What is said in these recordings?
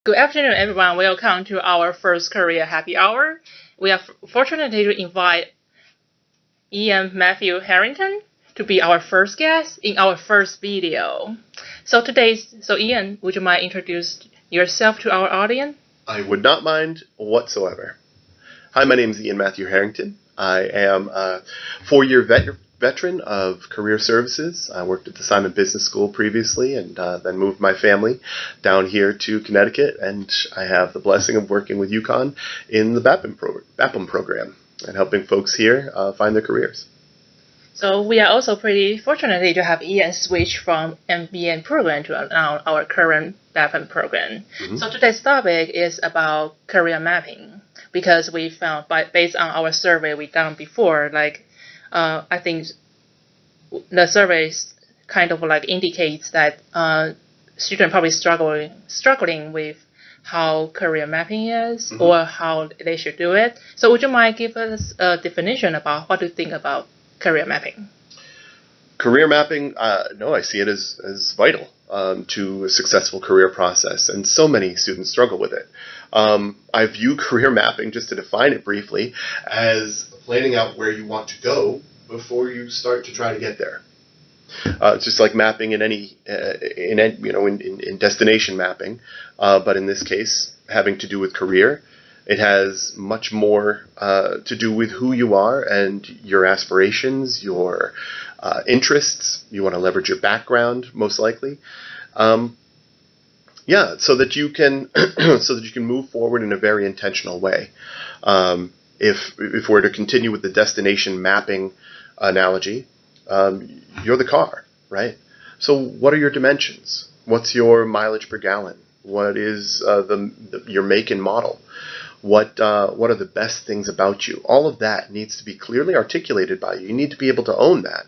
Good afternoon, everyone. Welcome to our first career happy hour. We are fortunate to invite Ian Matthew Harrington to be our first guest in our first video. So Ian, would you mind introduce yourself to our audience? I would not mind whatsoever. Hi, my name is Ian Matthew Harrington. I am a 4-year veteran of career services. I worked at the Simon Business School previously and then moved my family down here to Connecticut, and I have the blessing of working with UConn in the BAPM program and helping folks here find their careers. So we are also pretty fortunate to have Ian switch from MBA program to our current BAPM program. Mm-hmm. So today's topic is about career mapping, because we found, based on our survey we done before, I think the surveys kind of indicates that students probably struggling with how career mapping is, mm-hmm. or how they should do it. So would you mind give us a definition about what you think about career mapping? Career mapping, no, I see it as vital to a successful career process, and so many students struggle with it. I view career mapping, just to define it briefly, as planning out where you want to go before you start to try to get there. It's just like mapping in destination mapping, but in this case, having to do with career. It has much more to do with who you are and your aspirations, your interests. You want to leverage your background, most likely. So that you can move forward in a very intentional way. If we're to continue with the destination mapping analogy, you're the car, right? So what are your dimensions? What's your mileage per gallon? What is your make and model? What are the best things about you? All of that needs to be clearly articulated by you. You need to be able to own that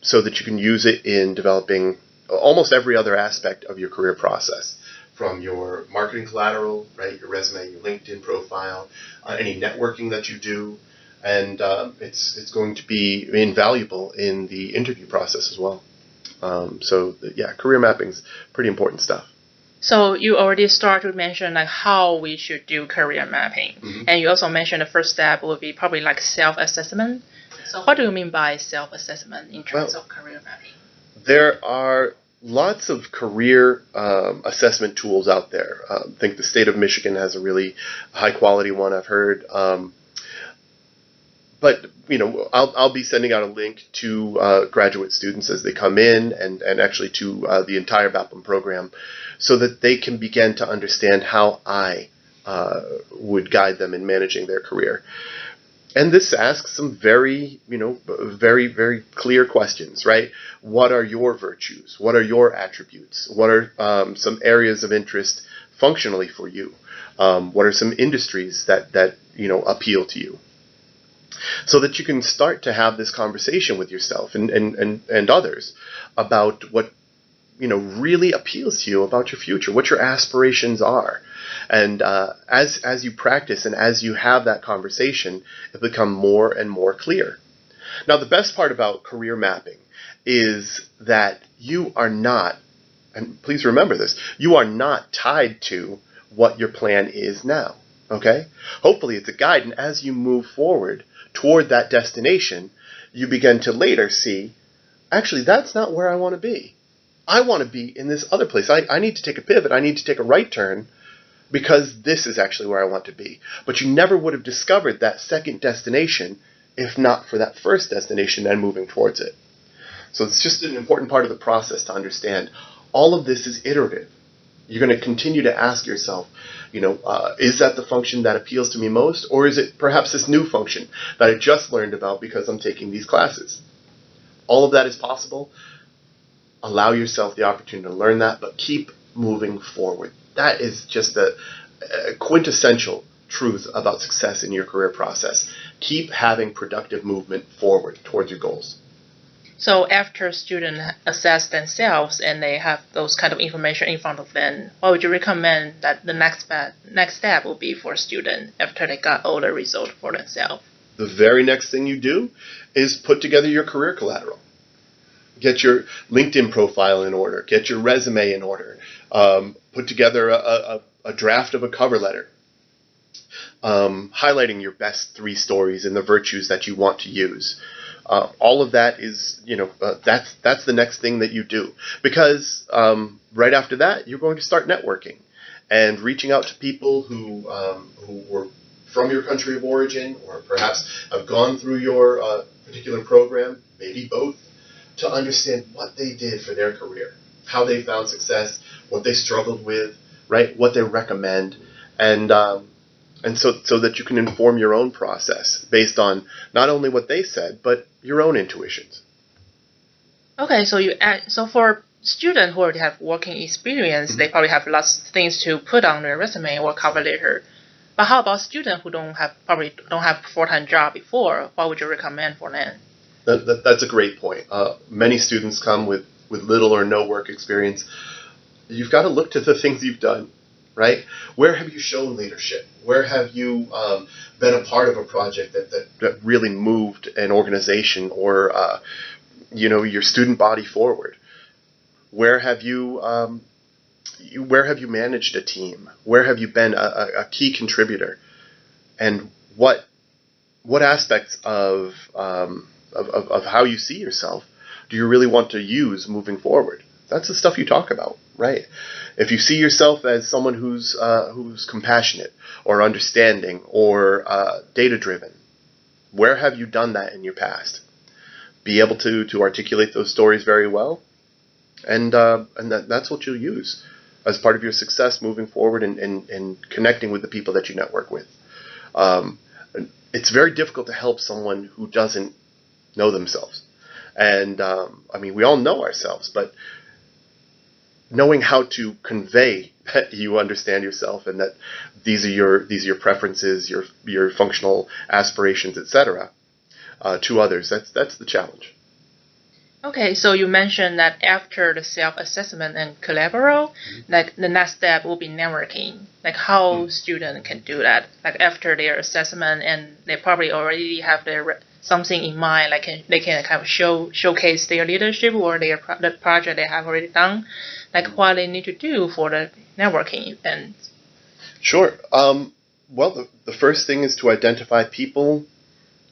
so that you can use it in developing almost every other aspect of your career process, from your marketing collateral, right, your resume, your LinkedIn profile, any networking that you do, and it's going to be invaluable in the interview process as well. Career mapping is pretty important stuff. So you already start to mention how we should do career mapping, mm-hmm. and you also mentioned the first step would be probably self-assessment. So what do you mean by self-assessment in terms of career mapping? There are lots of career assessment tools out there. I think the state of Michigan has a really high-quality one, I've heard. But I'll be sending out a link to graduate students as they come in, and actually to the entire BAPM program, so that they can begin to understand how I would guide them in managing their career. And this asks some very, very, very clear questions, right? What are your virtues? What are your attributes? What are some areas of interest functionally for you? What are some industries that appeal to you? So that you can start to have this conversation with yourself and others about what really appeals to you about your future, what your aspirations are. And as you practice and as you have that conversation, it becomes more and more clear. Now, the best part about career mapping is that you are not, and please remember this, you are not tied to what your plan is now. Okay? Hopefully it's a guide, and as you move forward toward that destination, you begin to later see, actually, that's not where I want to be. I want to be in this other place. I need to take a pivot. I need to take a right turn because this is actually where I want to be. But you never would have discovered that second destination if not for that first destination and moving towards it. So it's just an important part of the process to understand. All of this is iterative. You're going to continue to ask yourself, is that the function that appeals to me most? Or is it perhaps this new function that I just learned about because I'm taking these classes? All of that is possible. Allow yourself the opportunity to learn that, but keep moving forward. That is just a quintessential truth about success in your career process. Keep having productive movement forward towards your goals. So after students assess themselves and they have those kind of information in front of them, what would you recommend that the next step will be for a student after they got all the results for themselves? The very next thing you do is put together your career collateral. Get your LinkedIn profile in order. Get your resume in order. Put together a draft of a cover letter, highlighting your best 3 stories and the virtues that you want to use. All of that is, that's the next thing that you do. Because right after that, you're going to start networking and reaching out to people who were from your country of origin, or perhaps have gone through your particular program, maybe both, to understand what they did for their career, how they found success, what they struggled with, right? What they recommend, and so that you can inform your own process based on not only what they said, but your own intuitions. Okay, so for students who already have working experience, they probably have lots of things to put on their resume or cover letter. But how about students who probably don't have full-time job before? What would you recommend for them? That's a great point. Many students come with little or no work experience. You've got to look to the things you've done, right? Where have you shown leadership? Where have you been a part of a project that really moved an organization or your student body forward? Where have you managed a team? Where have you been a key contributor? And what aspects of how you see yourself do you really want to use moving forward? That's the stuff you talk about, right? If you see yourself as someone who's compassionate or understanding or data-driven, where have you done that in your past? Be able to articulate those stories very well, and that's what you'll use as part of your success moving forward and connecting with the people that you network with. It's very difficult to help someone who doesn't know themselves. And we all know ourselves, but knowing how to convey that you understand yourself and that these are your preferences, your functional aspirations, etc., to others, that's the challenge. Okay, so you mentioned that after the self-assessment and collaborate, like the next step will be networking. Like how students can do that. Like after their assessment, and they probably already have their something in mind. Like they can kind of showcase their leadership or the project they have already done. Like what they need to do for the networking event. Sure. Well, the first thing is to identify people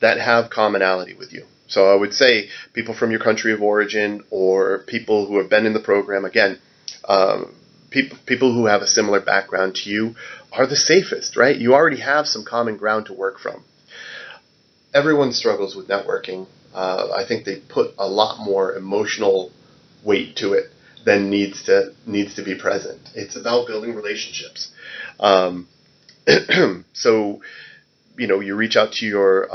that have commonality with you. So I would say people from your country of origin or people who have been in the program. Again, people who have a similar background to you are the safest, right? You already have some common ground to work from. Everyone struggles with networking. I think they put a lot more emotional weight to it than needs to be present. It's about building relationships. So, you reach out to your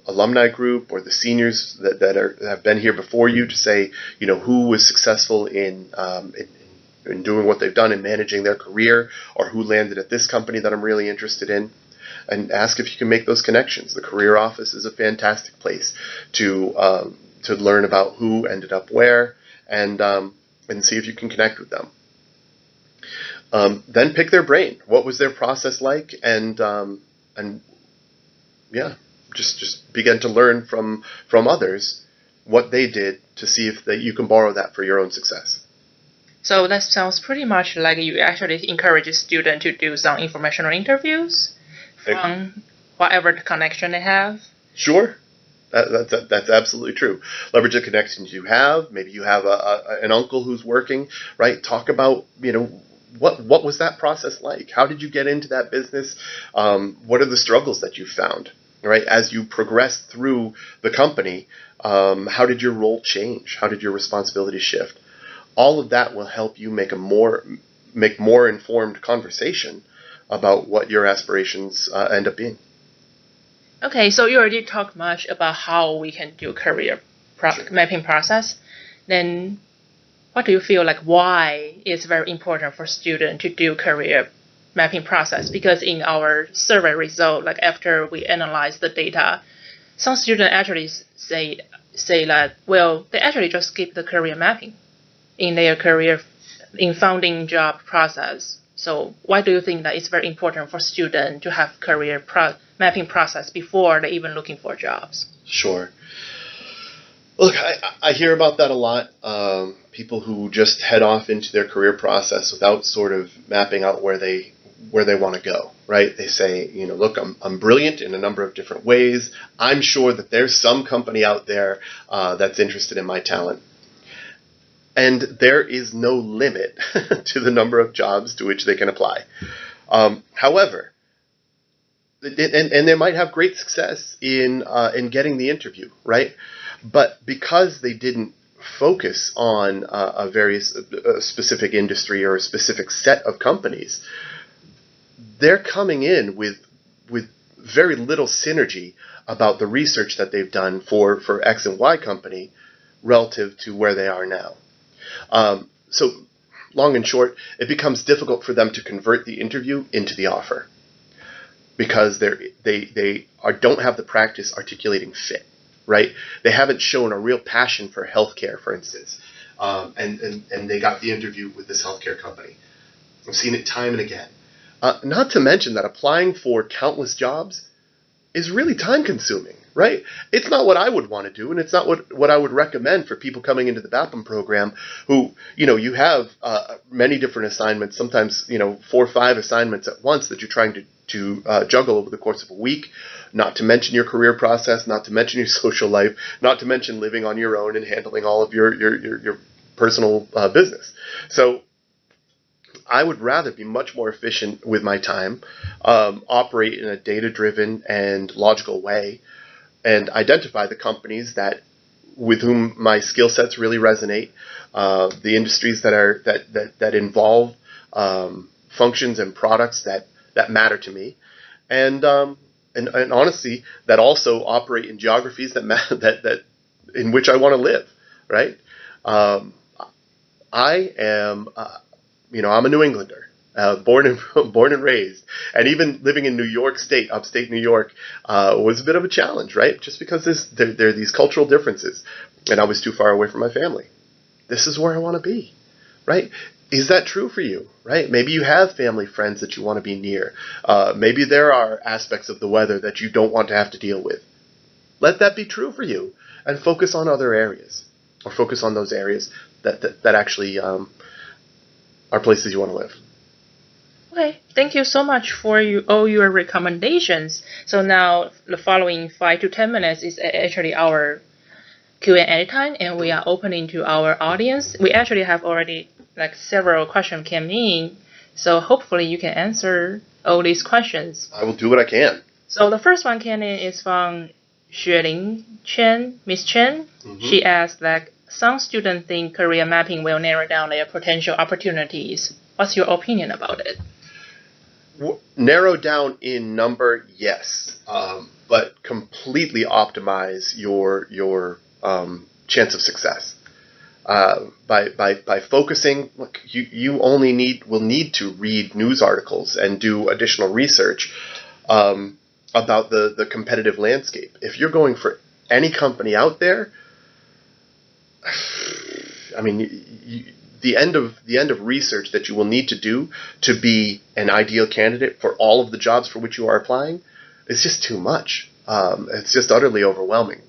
alumni group or the seniors that have been here before you to say, who was successful in doing what they've done in managing their career, or who landed at this company that I'm really interested in, and ask if you can make those connections. The career office is a fantastic place to learn about who ended up where, and see if you can connect with them. Then pick their brain. What was their process like, and just begin to learn from others what they did to see if you can borrow that for your own success. So that sounds pretty much like you actually encourage a student to do some informational interviews from whatever the connection they have. Sure. That's absolutely true. Leverage the connections you have. Maybe you have an uncle who's working, right? Talk about, what was that process like? How did you get into that business? What are the struggles that you found, right? As you progress through the company, how did your role change? How did your responsibilities shift? All of that will help you make more informed conversation about what your aspirations end up being. Okay, so you already talked much about how we can do career mapping process. Then what do you feel like why it's very important for students to do career mapping process? Because in our survey result, like after we analyze the data, some students actually say that, well, they actually just skip the career mapping in their career, in founding job process. So why do you think that it's very important for students to have career mapping process before they even looking for jobs? Sure. Look, I hear about that a lot. People who just head off into their career process without sort of mapping out where they want to go, right? They say, look, I'm brilliant in a number of different ways. I'm sure that there's some company out there that's interested in my talent. And there is no limit to the number of jobs to which they can apply. However, and they might have great success in getting the interview, right? But because they didn't focus on a specific industry or a specific set of companies, they're coming in with very little synergy about the research that they've done for X and Y company relative to where they are now. So long and short, it becomes difficult for them to convert the interview into the offer because they don't have the practice articulating fit, right? They haven't shown a real passion for healthcare, for instance, and they got the interview with this healthcare company. I've seen it time and again. Not to mention that applying for countless jobs is really time-consuming, right? It's not what I would want to do, and it's not what I would recommend for people coming into the BAPM program who, you have many different assignments, sometimes, 4 or 5 assignments at once that you're trying to juggle over the course of a week, not to mention your career process, not to mention your social life, not to mention living on your own and handling all of your personal business. So I would rather be much more efficient with my time, operate in a data-driven and logical way, and identify the companies with whom my skill sets really resonate, the industries that involve functions and products that matter to me, and honestly that also operate in geographies that in which I want to live. Right? I am. I'm a New Englander, born and raised, and even living in New York State, upstate New York, was a bit of a challenge, right? Just because there are these cultural differences, and I was too far away from my family. This is where I want to be, right? Is that true for you, right? Maybe you have family, friends that you want to be near. Maybe there are aspects of the weather that you don't want to have to deal with. Let that be true for you, and focus on other areas, or focus on those areas that actually are places you want to live. Okay, thank you so much for all your recommendations. So now the following 5 to 10 minutes is actually our Q&A time, and we are opening to our audience. We actually have already several questions came in, so hopefully you can answer all these questions. I will do what I can. So the first one came in is from Xueling Chen, Miss Chen. Mm-hmm. She asked some students think career mapping will narrow down their potential opportunities. What's your opinion about it? Narrow down in number, yes, but completely optimize your chance of success by focusing. Look, you will need to read news articles and do additional research about the competitive landscape. If you're going for any company out there, I mean, the end of research that you will need to do to be an ideal candidate for all of the jobs for which you are applying is just too much. It's just utterly overwhelming.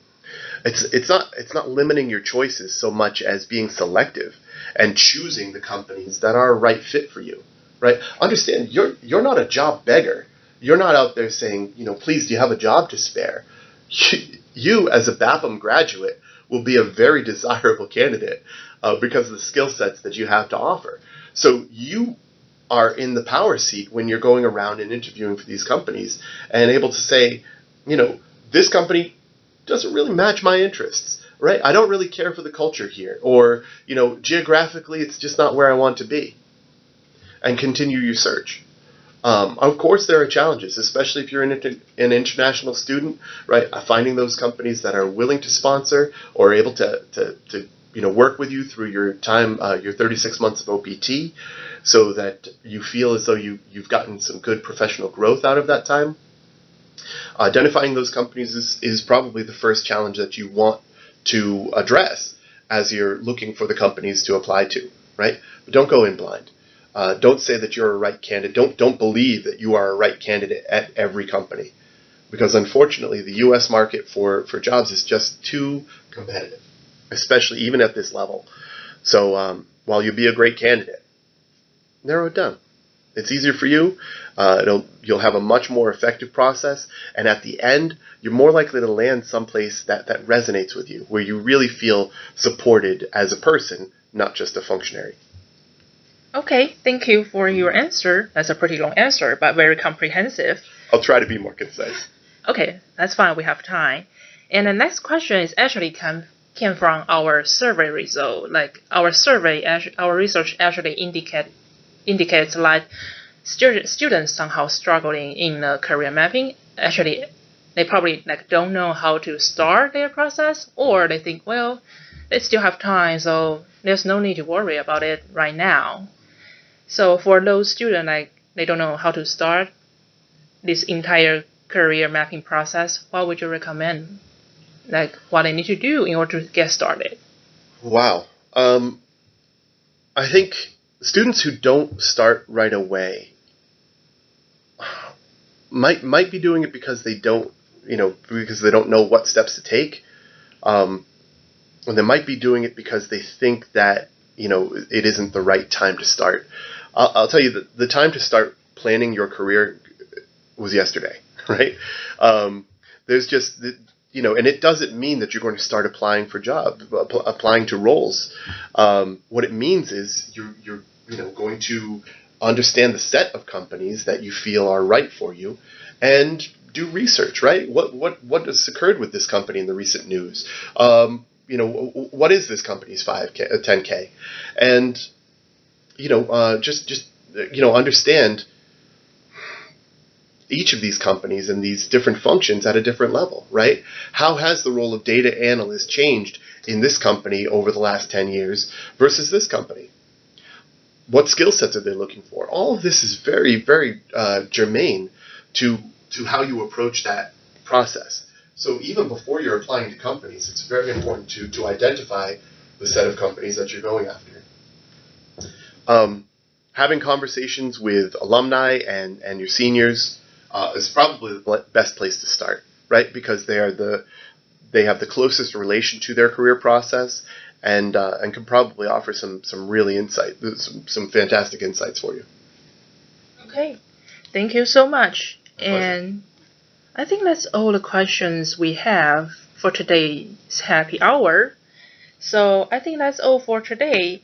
It's not limiting your choices so much as being selective and choosing the companies that are a right fit for you. Right? Understand, you're not a job beggar. You're not out there saying, please, do you have a job to spare? You as a BAPM graduate will be a very desirable candidate because of the skill sets that you have to offer. So you are in the power seat when you're going around and interviewing for these companies and able to say, this company doesn't really match my interests, right? I don't really care for the culture here, or, geographically it's just not where I want to be. And continue your search. Of course, there are challenges, especially if you're an international student, right? Finding those companies that are willing to sponsor or able to work with you through your time, your 36 months of OPT, so that you feel as though you've gotten some good professional growth out of that time. Identifying those companies is probably the first challenge that you want to address as you're looking for the companies to apply to, right? But don't go in blind. Don't say that you're a right candidate. Don't believe that you are a right candidate at every company, because unfortunately the U.S. market for jobs is just too competitive. especially even at this level. So while you'll be a great candidate, narrow it down. It's easier for you. You'll have a much more effective process, and at the end, you're more likely to land someplace that resonates with you, where you really feel supported as a person, not just a functionary. Okay, thank you for your answer. That's a pretty long answer, but very comprehensive. I'll try to be more concise. Okay, that's fine. We have time. And the next question is actually came from our survey result. Like our survey, our research actually indicates like students somehow struggling in career mapping. Actually, they probably like don't know how to start their process, or they think, well, they still have time, so there's no need to worry about it right now. So for those students, like they don't know how to start this entire career mapping process, what would you recommend? Like what they need to do in order to get started? Wow. I think students who don't start right away might be doing it because they don't know what steps to take. And they might be doing it because they think that it isn't the right time to start. I'll tell you that the time to start planning your career was yesterday, right? There's just and it doesn't mean that you're going to start applying for jobs, applying to roles. What it means is you're going to understand the set of companies that you feel are right for you, and do research, right? What has occurred with this company in the recent news? What is this company's 5K, 10K, and just understand each of these companies and these different functions at a different level, right? How has the role of data analyst changed in this company over the last 10 years versus this company? What skill sets are they looking for? All of this is very, very germane to how you approach that process. So even before you're applying to companies, it's very important to identify the set of companies that you're going after. Having conversations with alumni and your seniors is probably the best place to start, right? Because they have the closest relation to their career process, and can probably offer some really some fantastic insights for you. Okay, thank you so much. And I think that's all the questions we have for today's happy hour. So I think that's all for today.